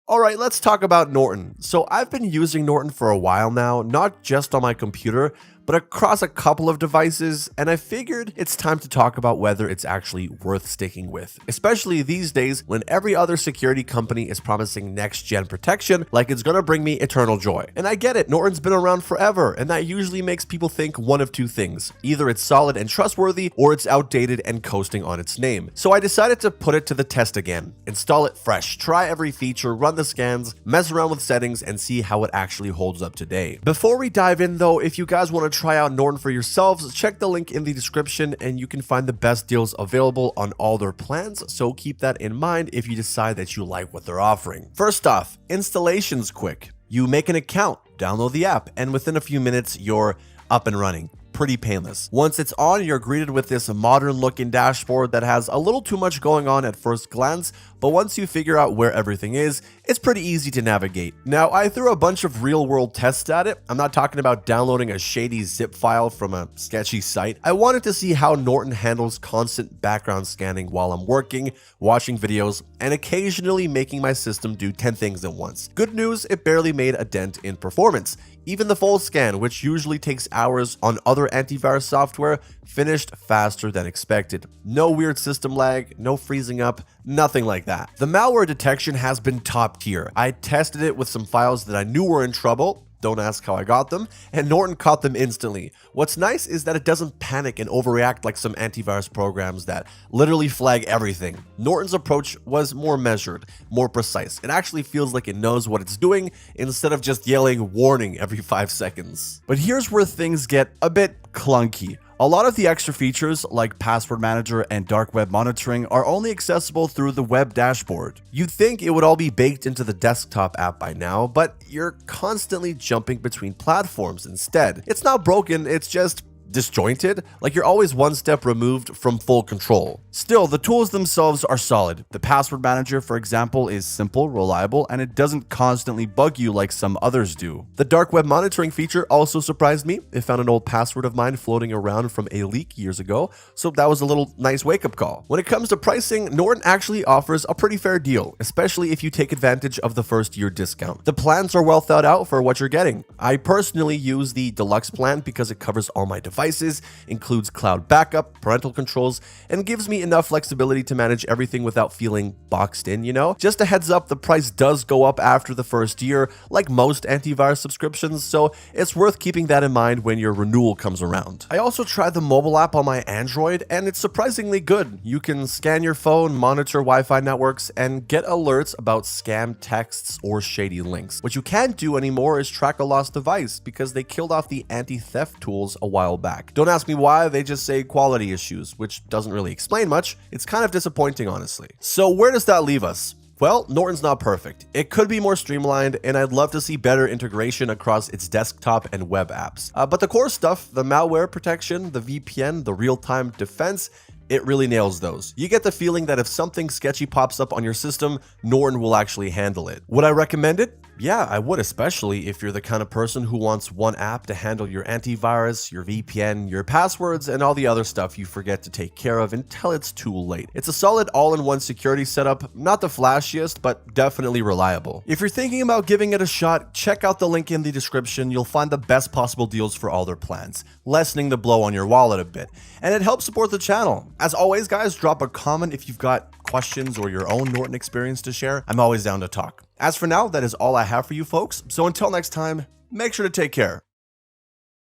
All right, let's talk about Norton. So I've been using Norton for a while now, not just on my computer, but across a couple of devices, and I figured it's time to talk about whether it's actually worth sticking with, especially these days when every other security company is promising next-gen protection like it's gonna bring me eternal joy. And I get it, Norton's been around forever, and that usually makes people think one of two things. Either it's solid and trustworthy, or it's outdated and coasting on its name. So I decided to put it to the test again. Install it fresh, try every feature, run the scans, mess around with settings, and see how it actually holds up today. Before we dive in though, if you guys want to try out Norton for yourselves, check the link in the description and you can find the best deals available on all their plans, so keep that in mind if you decide that you like what they're offering. First off, installation's quick. You make an account, download the app, and within a few minutes you're up and running. Pretty painless. Once it's on, you're greeted with this modern looking dashboard that has a little too much going on at first glance, but once you figure out where everything is, it's pretty easy to navigate. Now, I threw a bunch of real world tests at it. I'm not talking about downloading a shady zip file from a sketchy site. I wanted to see how Norton handles constant background scanning while I'm working, watching videos, and occasionally making my system do 10 things at once. Good news, it barely made a dent in performance. Even the full scan, which usually takes hours on other antivirus software, finished faster than expected. No weird system lag, no freezing up, nothing like that. The malware detection has been top tier. I tested it with some files that I knew were in trouble. Don't ask how I got them, and Norton caught them instantly. What's nice is that it doesn't panic and overreact like some antivirus programs that literally flag everything. Norton's approach was more measured, more precise. It actually feels like it knows what it's doing instead of just yelling warning every 5 seconds. But here's where things get a bit clunky. A lot of the extra features like password manager and dark web monitoring are only accessible through the web dashboard. You'd think it would all be baked into the desktop app by now, but you're constantly jumping between platforms instead. It's not broken, it's just disjointed, like you're always one step removed from full control. Still, the tools themselves are solid. The password manager, for example, is simple, reliable, and it doesn't constantly bug you like some others do. The dark web monitoring feature also surprised me. It found an old password of mine floating around from a leak years ago, so that was a little nice wake-up call. When it comes to pricing, Norton actually offers a pretty fair deal, especially if you take advantage of the first year discount. The plans are well thought out for what you're getting. I personally use the deluxe plan because it covers all my devices, includes cloud backup, parental controls, and gives me enough flexibility to manage everything without feeling boxed in, you know? Just a heads up, the price does go up after the first year, like most antivirus subscriptions, so it's worth keeping that in mind when your renewal comes around. I also tried the mobile app on my Android, and it's surprisingly good. You can scan your phone, monitor Wi-Fi networks, and get alerts about scam texts or shady links. What you can't do anymore is track a lost device because they killed off the anti-theft tools a while back. Don't ask me why, they just say quality issues, which doesn't really explain much. It's kind of disappointing, honestly. So where does that leave us? Well, Norton's not perfect. It could be more streamlined, and I'd love to see better integration across its desktop and web apps. But the core stuff, the malware protection, the VPN, the real-time defense, it really nails those. You get the feeling that if something sketchy pops up on your system, Norton will actually handle it. Would I recommend it? Yeah, I would, especially if you're the kind of person who wants one app to handle your antivirus, your VPN, your passwords, and all the other stuff you forget to take care of until it's too late. It's a solid all-in-one security setup, not the flashiest, but definitely reliable. If you're thinking about giving it a shot, check out the link in the description. You'll find the best possible deals for all their plans, lessening the blow on your wallet a bit, and it helps support the channel. As always, guys, drop a comment if you've got questions or your own Norton experience to share. I'm always down to talk. As for now, that is all I have for you folks. So until next time, make sure to take care.